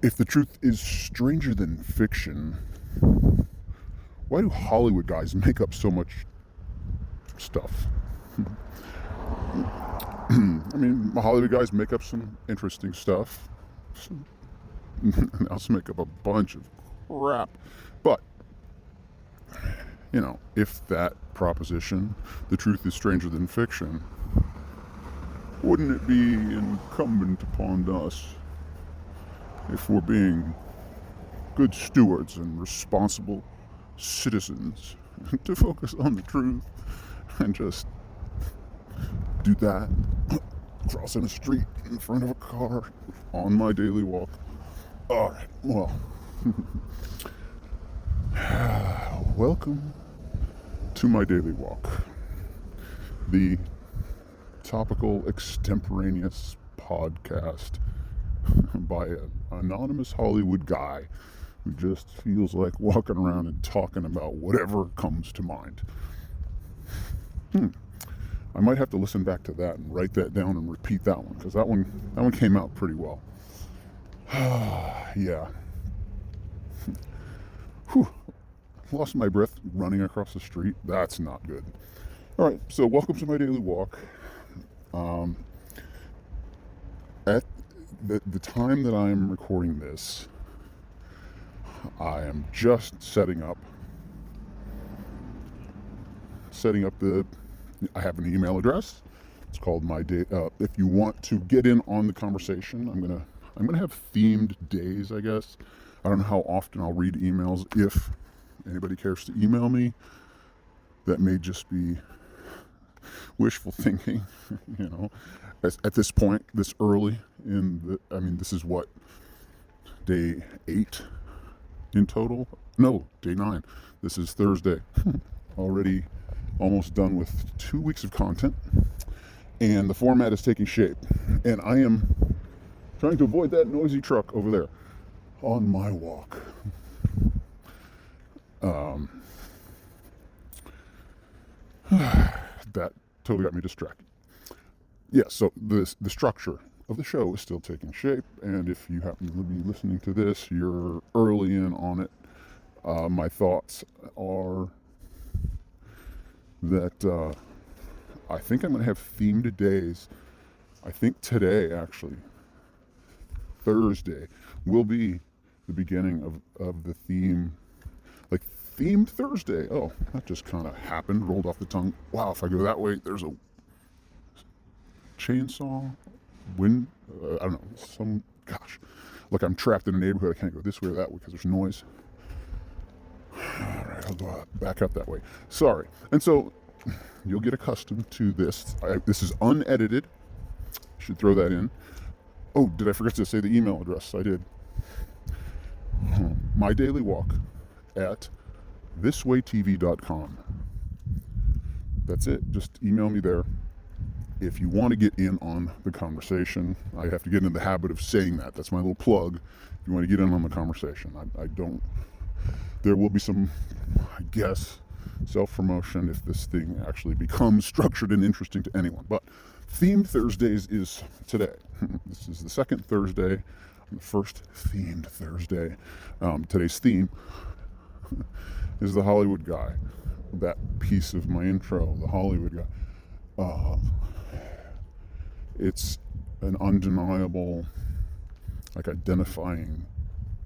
If the truth is stranger than fiction, why do Hollywood guys make up so much stuff? I mean, Hollywood guys make up some interesting stuff. They also make up a bunch of crap. But, if that proposition, the truth is stranger than fiction, wouldn't it be incumbent upon us, if we're being good stewards and responsible citizens, to focus on the truth and just do that crossing a street in front of a car on my daily walk? All right, well, welcome to my daily walk, the topical extemporaneous podcast by an anonymous Hollywood guy who just feels like walking around and talking about whatever comes to mind. I might have to listen back to that and write that down and repeat that one, because that one came out pretty well. Yeah. Whew. Lost my breath running across the street. That's not good. All right, so welcome to my daily walk. At the time that I'm recording this, I am just setting up I have an email address. It's called if you want to get in on the conversation, I'm gonna have themed days, I guess. I don't know how often I'll read emails. If anybody cares to email me, that may just be wishful thinking, at this point, this early this is what, day 8 in total? No, day 9. This is Thursday. Already almost done with 2 weeks of content, and the format is taking shape, and I am trying to avoid that noisy truck over there on my walk. That totally got me distracted. Yeah, so the structure of the show is still taking shape, and if you happen to be listening to this, you're early in on it. My thoughts are that I think I'm going to have themed days. I think today, actually, Thursday, will be the beginning of the theme, like themed Thursday. Oh, that just kind of happened, rolled off the tongue. Wow, if I go that way, there's a chainsaw, I don't know, look, I'm trapped in a neighborhood. I can't go this way or that way because there's noise. All right, I'll go back up that way. Sorry. And so you'll get accustomed to this. This is unedited. Should throw that in. Oh, did I forget to say the email address? I did. MyDailyWalk at thiswaytv.com. That's it. Just email me there. If you want to get in on the conversation, I have to get in the habit of saying that. That's my little plug. If you want to get in on the conversation, there will be some, I guess, self-promotion if this thing actually becomes structured and interesting to anyone. But themed Thursdays is today. This is the second Thursday, the first themed Thursday. Today's theme is the Hollywood guy. That piece of my intro, the Hollywood guy. It's an undeniable, identifying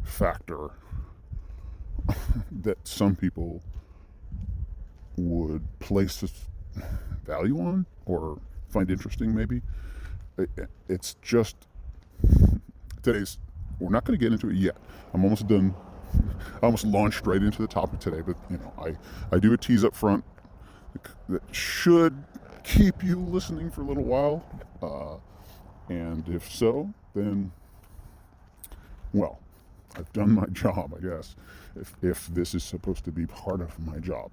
factor that some people would place value on or find interesting, maybe. It's just we're not going to get into it yet. I'm almost done. I almost launched right into the topic today, but I do a tease up front that should keep you listening for a little while, and if so, then, well, I've done my job, I guess, if this is supposed to be part of my job.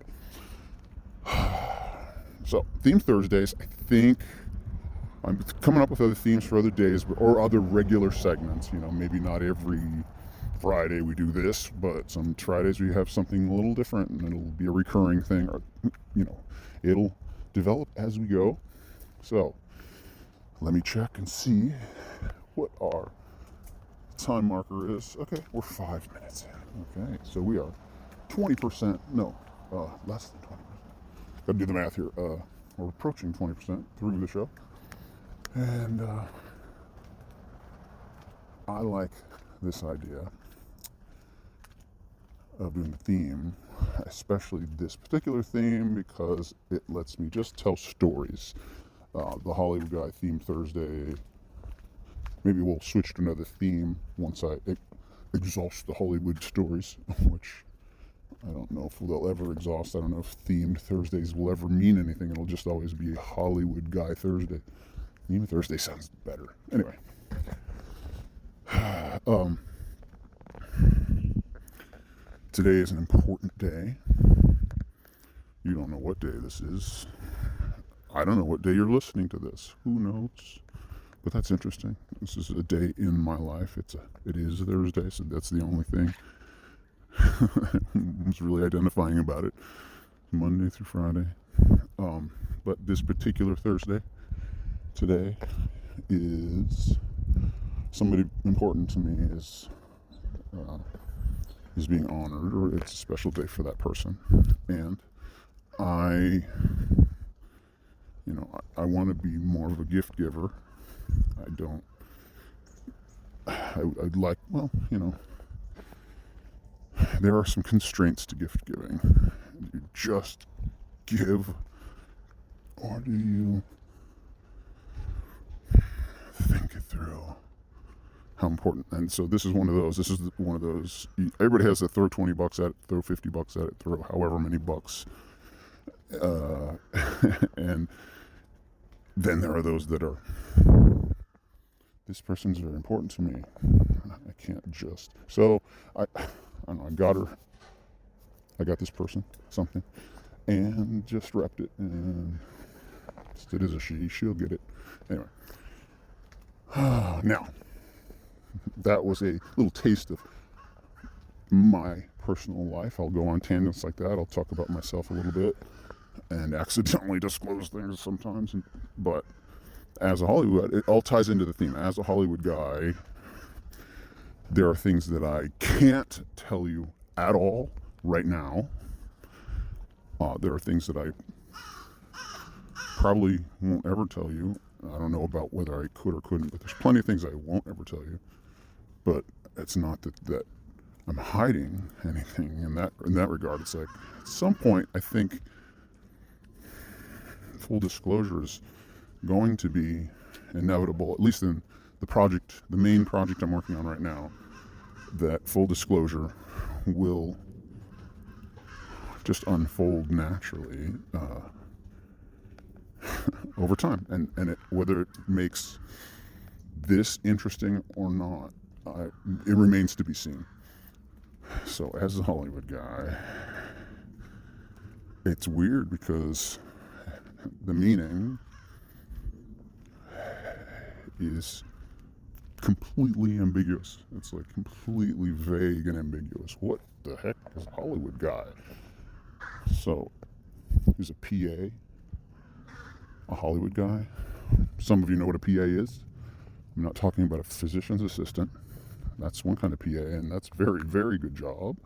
So, Theme Thursdays, I think I'm coming up with other themes for other days, or other regular segments. Maybe not every Friday we do this, but some Fridays we have something a little different, and it'll be a recurring thing, or, it'll develop as we go. So, let me check and see what our time marker is, okay, we're 5 minutes in. Okay, so we are 20%, no, less than 20%. Gotta do the math here. We're approaching 20% through the show. And I like this idea of doing the theme, especially this particular theme, because it lets me just tell stories. The Hollywood Guy theme Thursday, maybe we'll switch to another theme once I exhaust the Hollywood stories, which I don't know if they'll ever exhaust. I don't know if themed Thursdays will ever mean anything. It'll just always be a Hollywood Guy Thursday. Theme Thursday sounds better. Anyway. Today is an important day. You don't know what day this is. I don't know what day you're listening to this. Who knows? But that's interesting. This is a day in my life. It is Thursday, so that's the only thing was really identifying about it. Monday through Friday. But this particular Thursday today is somebody important to me is being honored, or it's a special day for that person. And I want to be more of a gift giver. I'd like, there are some constraints to gift giving. You just give, or do you think it through? How important? And so this is one of those. Everybody has to throw 20 bucks at it, throw 50 bucks at it, throw however many bucks. And then there are those that are, this person's very important to me. I can't just. So I don't know, I got this person something and just repped it, and it is a she'll get it. Anyway. Now, that was a little taste of my personal life. I'll go on tangents like that. I'll talk about myself a little bit and accidentally disclose things sometimes. But as a Hollywood, it all ties into the theme. As a Hollywood guy, there are things that I can't tell you at all right now. There are things that I probably won't ever tell you. I don't know about whether I could or couldn't, but there's plenty of things I won't ever tell you. But it's not that I'm hiding anything in that regard. It's like, at some point, I think full disclosure is going to be inevitable, at least in the main project I'm working on right now, that full disclosure will just unfold naturally over time, and whether it makes this interesting or not, it remains to be seen. So as a Hollywood guy, it's weird because the meaning is completely ambiguous. It's like completely vague and ambiguous. What the heck is a Hollywood guy? So he's a PA, a Hollywood guy. Some of you know what a PA is. I'm not talking about a physician's assistant. That's one kind of PA, and that's a very, very good job.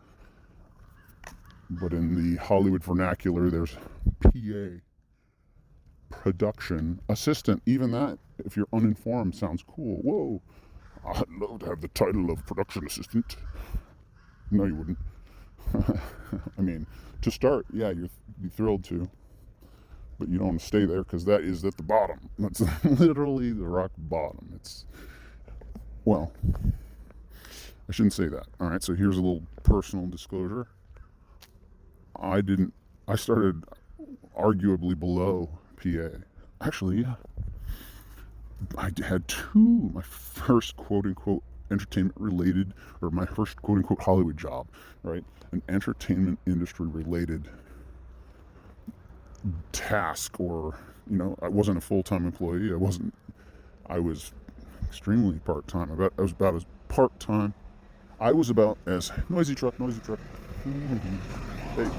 But in the Hollywood vernacular, there's PA, production assistant. Even that, if you're uninformed, sounds cool. Whoa, I'd love to have the title of production assistant. No, you wouldn't. I mean, to start, yeah, you'd be thrilled to. But you don't want to stay there, because that is at the bottom. That's literally the rock bottom. Well, I shouldn't say that. All right, so here's a little personal disclosure. I started arguably below PA. Actually, yeah. I had my first quote-unquote entertainment-related, or my first quote-unquote Hollywood job, right? An entertainment industry-related task, or, I wasn't a full-time employee. I was extremely part-time. I was about as part-time. I was about as, noisy truck. Hey.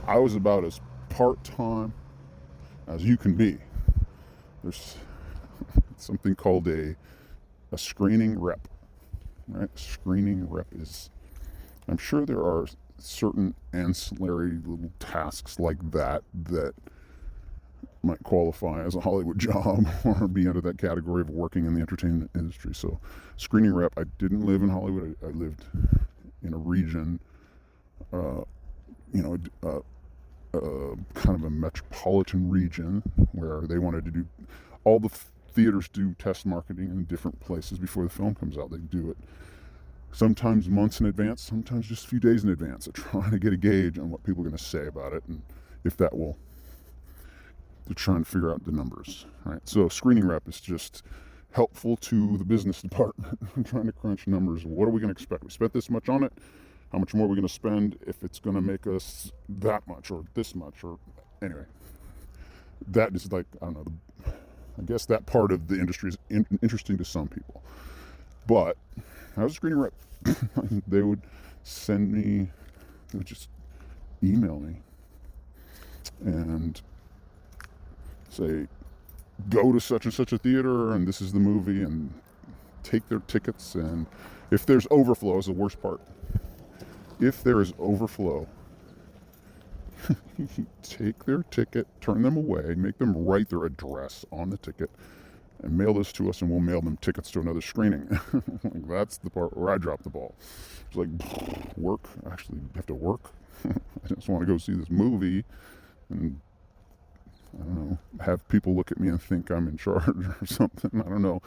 I was about as part-time as you can be. It's something called a screening rep. Right? Screening rep is, I'm sure there are certain ancillary little tasks like that that might qualify as a Hollywood job or be under that category of working in the entertainment industry. So, screening rep, I didn't live in Hollywood. I lived in a region, kind of a metropolitan region where they wanted to do, all the theaters do test marketing in different places before the film comes out. They do it sometimes months in advance, sometimes just a few days in advance. They're trying to get a gauge on what people are going to say about it and if that will, they're trying to figure out the numbers, right? So screening rep is just helpful to the business department trying to crunch numbers. What are we going to expect? We spent this much on it. How much more are we going to spend if it's going to make us that much or this much? Or anyway, that is like, I don't know, I guess that part of the industry is interesting to some people. But I was a screening rep. They would send me, they would just email me and say, go to such and such a theater and this is the movie, and take their tickets. And if there's overflow, is the worst part. If there is overflow, take their ticket, turn them away, make them write their address on the ticket, and mail this to us, and we'll mail them tickets to another screening. That's the part where I drop the ball. It's like, work? I actually have to work? I just want to go see this movie and, I don't know, have people look at me and think I'm in charge or something. I don't know.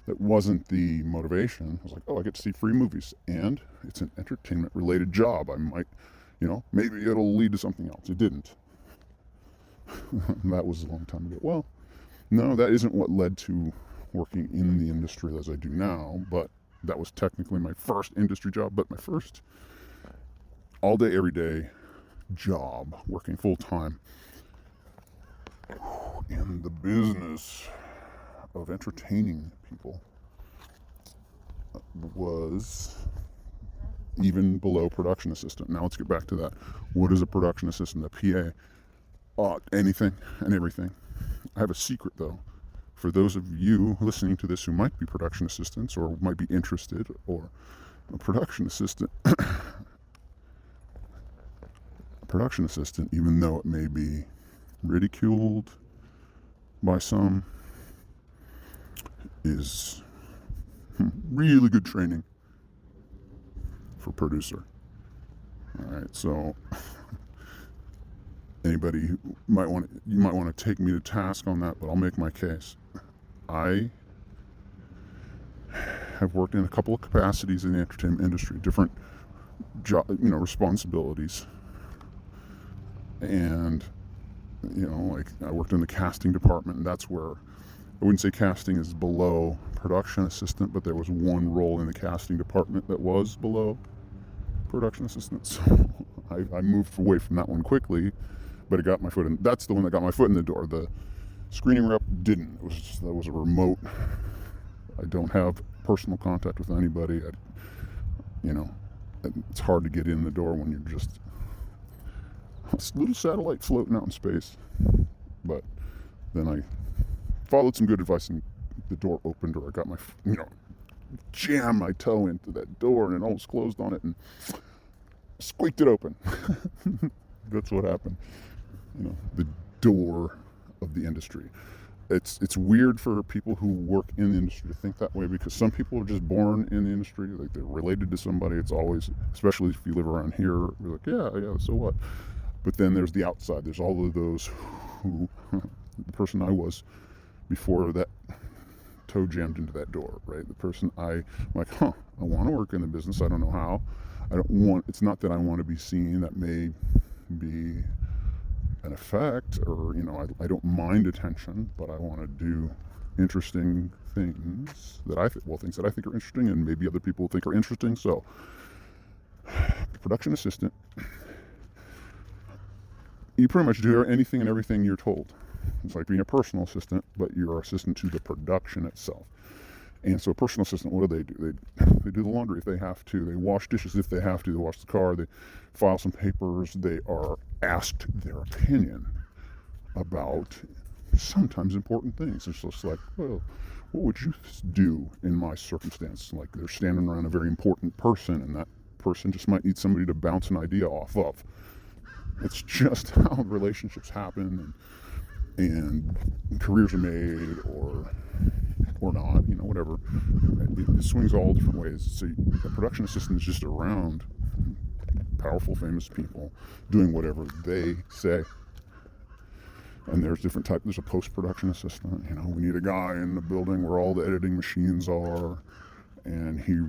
That wasn't the motivation. I was like, oh, I get to see free movies, and it's an entertainment-related job. I might, maybe it'll lead to something else. It didn't. That was a long time ago. Well, no, that isn't what led to working in the industry as I do now, but that was technically my first industry job, but my first all day, every day job, working full-time in the business of entertaining people, was even below production assistant. Now let's get back to that. What is a production assistant, a PA? Anything and everything. I have a secret though. For those of you listening to this who might be production assistants or might be interested, or a production assistant, even though it may be ridiculed by some, is really good training for producer. All right, so anybody who you might want to take me to task on that, but I'll make my case. I have worked in a couple of capacities in the entertainment industry, different job, responsibilities, and like I worked in the casting department, and that's where I wouldn't say casting is below production assistant, but there was one role in the casting department that was below production assistant. So I moved away from that one quickly, but it got my foot in. That's the one that got my foot in the door. The screening rep didn't. That was a remote. I don't have personal contact with anybody. It's hard to get in the door when you're just a little satellite floating out in space. But then I followed some good advice, and the door opened, or I got my, jammed my toe into that door, and it almost closed on it, and squeaked it open. That's what happened. The door of the industry. It's weird for people who work in the industry to think that way, because some people are just born in the industry, like they're related to somebody. It's always, especially if you live around here, you're like, yeah, so what? But then there's the outside. There's all of those who, the person I was before that toe jammed into that door, right? The person I'm like, I want to work in the business. I don't know how. It's not that I want to be seen. That may be an effect, or, I don't mind attention, but I want to do interesting things things that I think are interesting, and maybe other people think are interesting. So, production assistant, you pretty much do anything and everything you're told. It's like being a personal assistant, but you're assistant to the production itself. And so a personal assistant, what do? They do the laundry if they have to. They wash dishes if they have to. They wash the car. They file some papers. They are asked their opinion about sometimes important things. It's just like, well, what would you do in my circumstance? Like they're standing around a very important person, and that person just might need somebody to bounce an idea off of. It's just how relationships happen, and careers are made, or not, whatever. It swings all different ways. So a production assistant is just around powerful, famous people doing whatever they say. And there's different types. There's a post-production assistant. We need a guy in the building where all the editing machines are, and he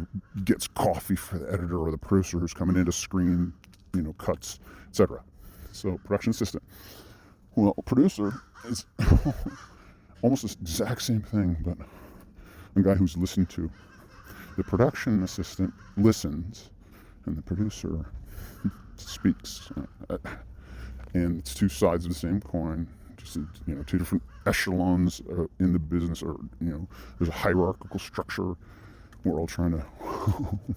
gets coffee for the editor or the producer who's coming in to screen, cuts, etc. So production assistant. Well, producer is almost the exact same thing, but a guy who's listened to. The production assistant listens, and the producer speaks. And it's two sides of the same coin. Just two different echelons in the business, or there's a hierarchical structure. We're all trying to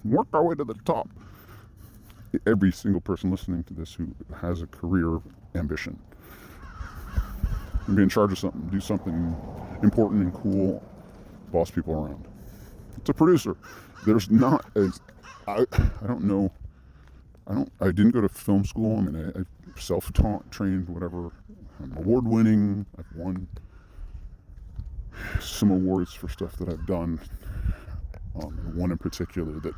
work our way to the top. Every single person listening to this who has a career ambition, and be in charge of something, do something important and cool, boss people around. It's a producer. There's not as I don't know. I didn't go to film school. I self-taught, trained, whatever. I'm award-winning. I've won some awards for stuff that I've done. One in particular that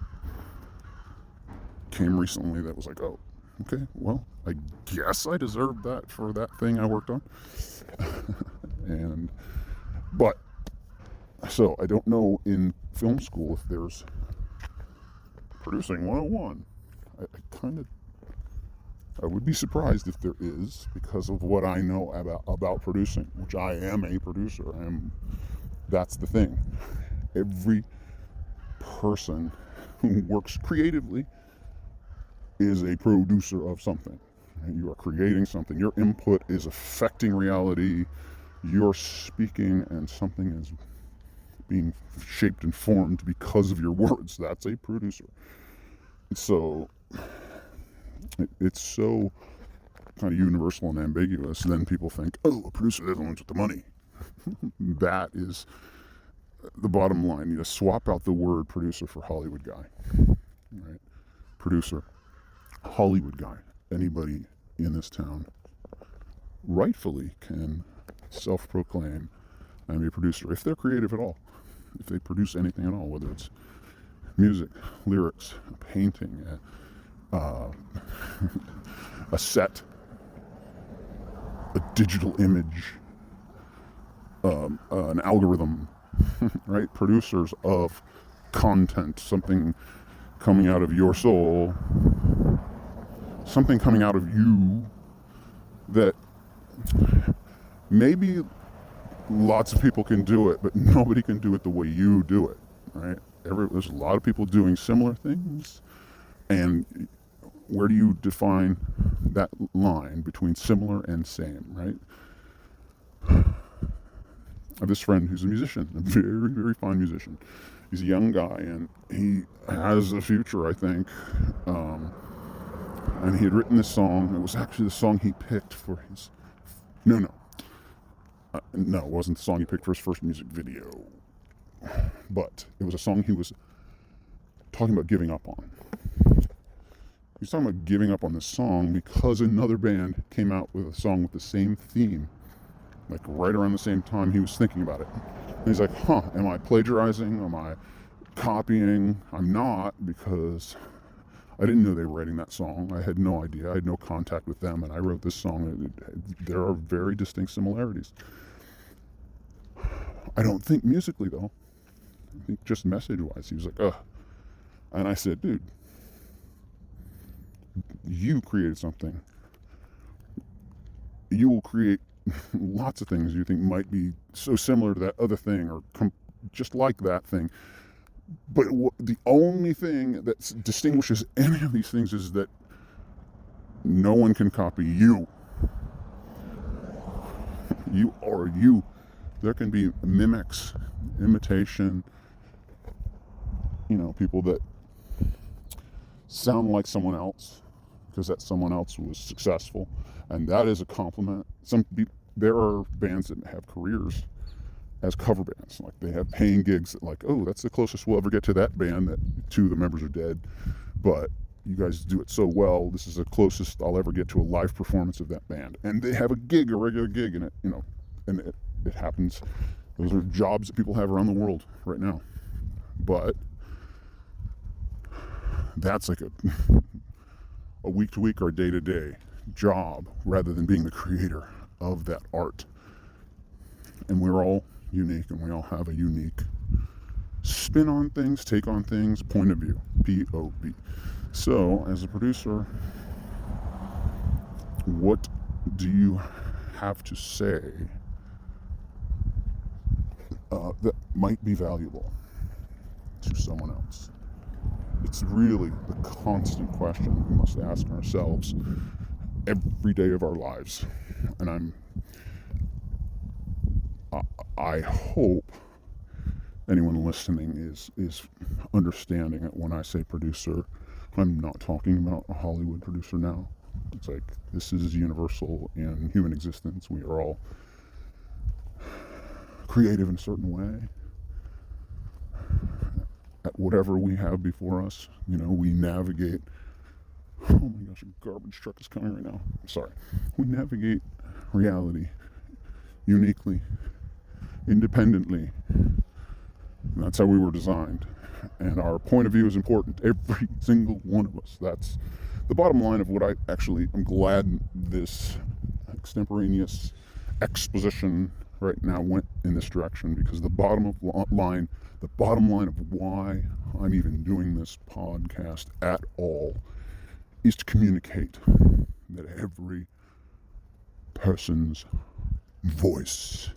came recently that was like, oh, okay, well, I guess I deserved that for that thing I worked on. So I don't know in film school if there's producing 101. I would be surprised if there is, because of what I know about producing, which I am a producer. That's the thing. Every person who works creatively is a producer of something. You are creating something. Your input is affecting reality. You're speaking, and something is being shaped and formed because of your words. That's a producer. So it's so kind of universal and ambiguous. Then people think, oh, a producer, they're the ones with the money. That is the bottom line. You swap out the word producer for Hollywood guy. Right? Producer, Hollywood guy. Anybody in this town rightfully can self-proclaim and be a producer, if they're creative at all, if they produce anything at all, whether it's music, lyrics, painting, a set, a digital image, an algorithm, right? Producers of content, something coming out of your soul, something coming out of you that maybe lots of people can do it, but nobody can do it the way you do it, right? There's a lot of people doing similar things, and where do you define that line between similar and same, right? I have this friend who's a musician, a very, very fine musician. He's a young guy, and he has a future, I think. And he had written this song. It was actually the song he picked for his... No, it wasn't the song he picked for his first music video. But it was a song he was talking about giving up on. He was talking about giving up on this song because another band came out with a song with the same theme, like right around the same time he was thinking about it. And he's like, am I plagiarizing? Am I copying? I'm not, because I didn't know they were writing that song. I had no idea. I had no contact with them, and I wrote this song. There are very distinct similarities. I don't think musically, though. I think just message-wise. He was like, ugh. And I said, dude, you created something. You will create lots of things you think might be so similar to that other thing, or just like that thing. But the only thing that distinguishes any of these things is that no one can copy you. You are you. There can be mimics, imitation, people that sound like someone else because that someone else was successful, and that is a compliment. there are bands that have careers as cover bands. Like, they have paying gigs that, like, oh, that's the closest we'll ever get to that band that two of the members are dead, but you guys do it so well, this is the closest I'll ever get to a live performance of that band. And they have a regular gig in it, and it happens. Those are jobs that people have around the world right now. But that's like a week-to-week or a day-to-day job, rather than being the creator of that art. And we're all unique, and we all have a unique spin on things, take on things, point of view, POV. So, as a producer, what do you have to say that might be valuable to someone else? It's really the constant question we must ask ourselves every day of our lives. And I hope anyone listening is understanding it. When I say producer, I'm not talking about a Hollywood producer now. It's like, this is universal in human existence. We are all creative in a certain way. At whatever we have before us, we navigate. Oh my gosh, a garbage truck is coming right now. Sorry. We navigate reality uniquely, independently. And that's how we were designed. And our point of view is important. Every single one of us. That's the bottom line of what I'm glad this extemporaneous exposition right now went in this direction, because the bottom line of why I'm even doing this podcast at all is to communicate that every person's voice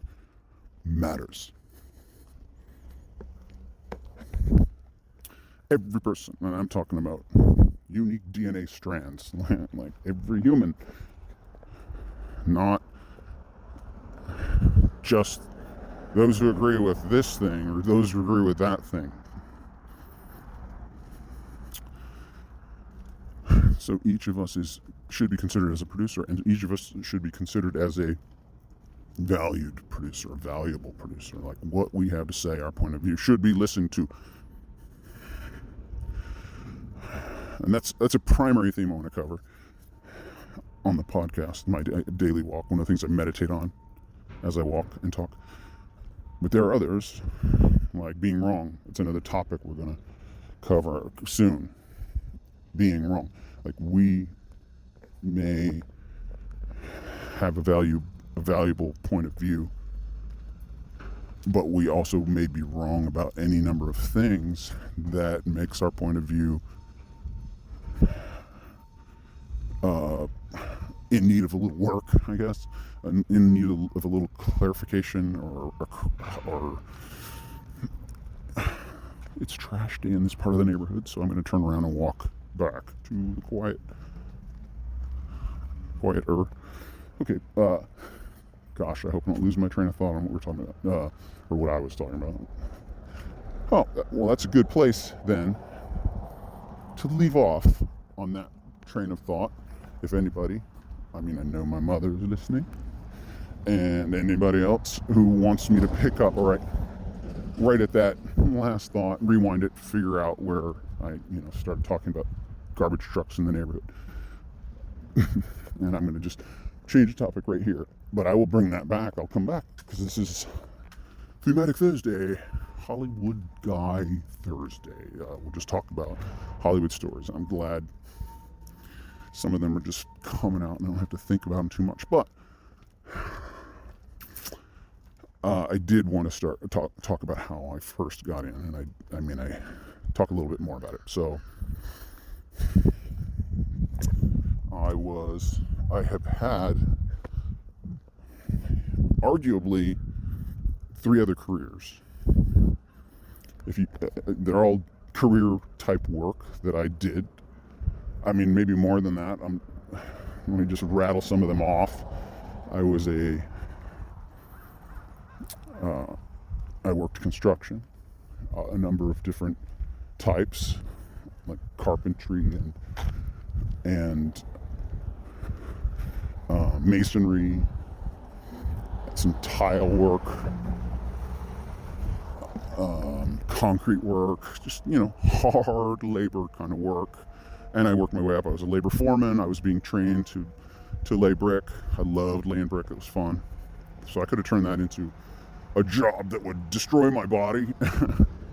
matters. Every person, and I'm talking about unique DNA strands, like every human, not just those who agree with this thing or those who agree with that thing. So each of us should be considered as a producer, and each of us should be considered as a valued producer, a valuable producer. Like, what we have to say, our point of view, should be listened to. And that's a primary theme I want to cover on the podcast, my daily walk, one of the things I meditate on as I walk and talk. But there are others, like being wrong. It's another topic we're going to cover soon. Being wrong. Like, we may have a valuable point of view, but we also may be wrong about any number of things that makes our point of view in need of a little work, I guess, in need of a little clarification, or it's trash day in this part of the neighborhood, so I'm going to turn around and walk back to the quieter. Okay, gosh, I hope I don't lose my train of thought on what we're talking about, or what I was talking about. Oh, well, that's a good place then to leave off on that train of thought. If anybody, I know my mother is listening, and anybody else who wants me to pick up right at that last thought, rewind it, figure out where I started talking about garbage trucks in the neighborhood. And I'm going to just change the topic right here, but I will bring that back. I'll come back, because this is Thematic Thursday, Hollywood Guy Thursday. We'll just talk about Hollywood stories. I'm glad some of them are just coming out and I don't have to think about them too much. But I did want to talk about how I first got in, and I talk a little bit more about it. So I have had arguably 3 other careers. They're all career type work that I did. Maybe more than that. Let me just rattle some of them off. I worked construction, a number of different types, like carpentry and masonry, some tile work, concrete work, just, hard labor kind of work. And I worked my way up. I was a labor foreman. I was being trained to lay brick. I loved laying brick. It was fun. So I could have turned that into a job that would destroy my body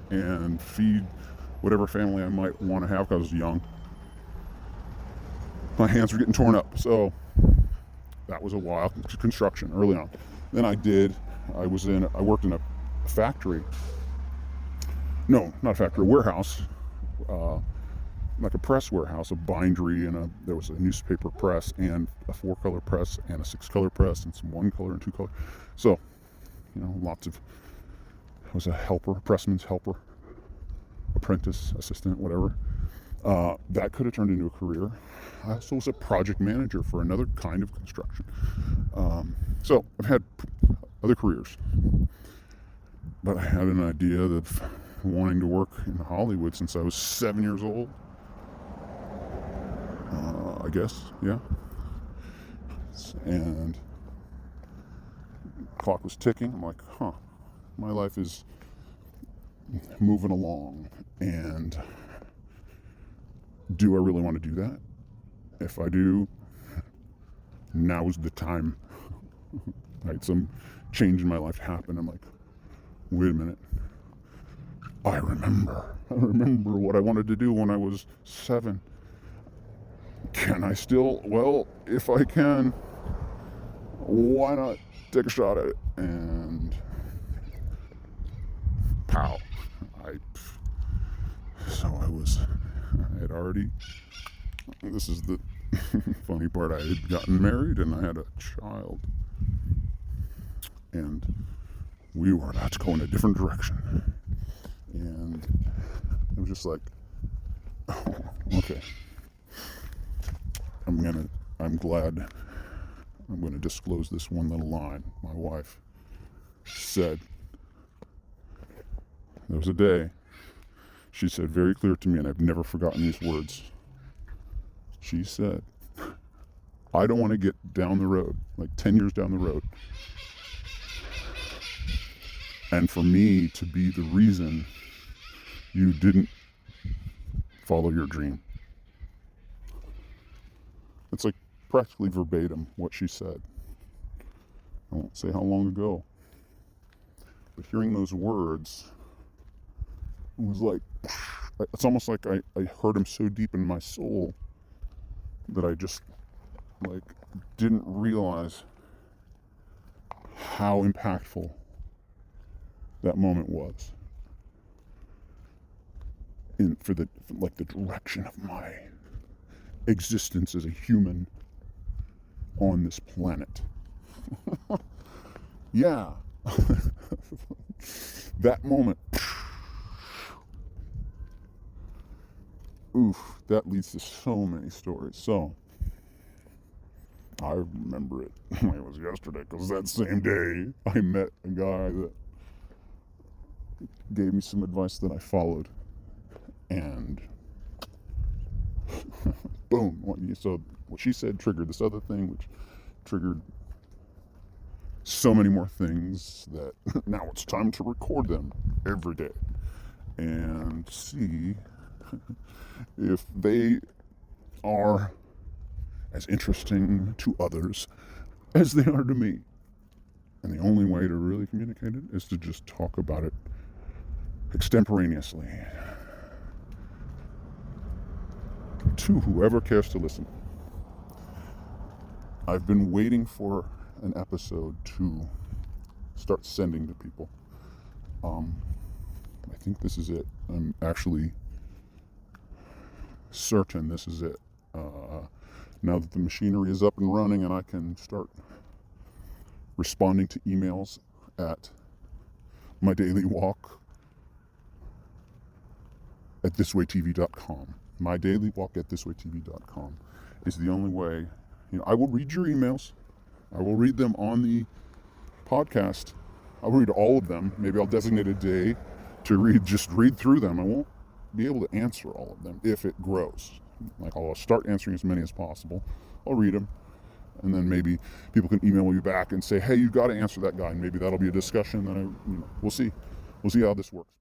and feed whatever family I might want to have because I was young. My hands were getting torn up. So that was a while. Construction early on. Then I worked in a factory. No, not a factory, a warehouse. Like a press warehouse, a bindery, and there was a newspaper press and a 4-color press and a 6-color press and some 1-color and 2-color. So, I was a helper, a pressman's helper, apprentice, assistant, whatever. That could have turned into a career. I also was a project manager for another kind of construction. So I've had other careers, but I had an idea of wanting to work in Hollywood since I was 7 years old. I guess, yeah. And the clock was ticking. I'm like, my life is moving along, and do I really want to do that? If I do, now is the time. Right, some change in my life happened. I'm like, wait a minute. I remember what I wanted to do when I was 7. Can I still? Well, if I can, why not take a shot at it? And pow. This is the funny part, I had gotten married and I had a child. And we were about to go in a different direction. And it was just like, oh, okay. I'm glad I'm going to disclose this one little line. My wife said, there was a day, she said very clear to me, and I've never forgotten these words. She said, I don't want to get down the road, like 10 years down the road, and for me to be the reason you didn't follow your dream. It's like practically verbatim what she said. I won't say how long ago, but hearing those words was like, it's almost like I heard them so deep in my soul that I just didn't realize how impactful that moment was for the direction of my existence as a human on this planet. Yeah. That moment. Oof, that leads to so many stories. So, I remember it like it was yesterday, because that same day I met a guy that gave me some advice that I followed. And boom. So what she said triggered this other thing, which triggered so many more things that now it's time to record them every day and see if they are as interesting to others as they are to me. And the only way to really communicate it is to just talk about it extemporaneously to whoever cares to listen. I've been waiting for an episode to start sending to people. I think this is it. I'm actually certain this is it. Now that the machinery is up and running and I can start responding to emails at MyDailyWalk at thiswaytv.com. MyDailyWalk at thiswaytv.com is the only way. I will read your emails. I will read them on the podcast. I'll read all of them. Maybe I'll designate a day to read through them. I won't be able to answer all of them if it grows. I'll start answering as many as possible. I'll read them. And then maybe people can email you back and say, hey, you got to answer that guy. And maybe that'll be a discussion that we'll see. We'll see how this works.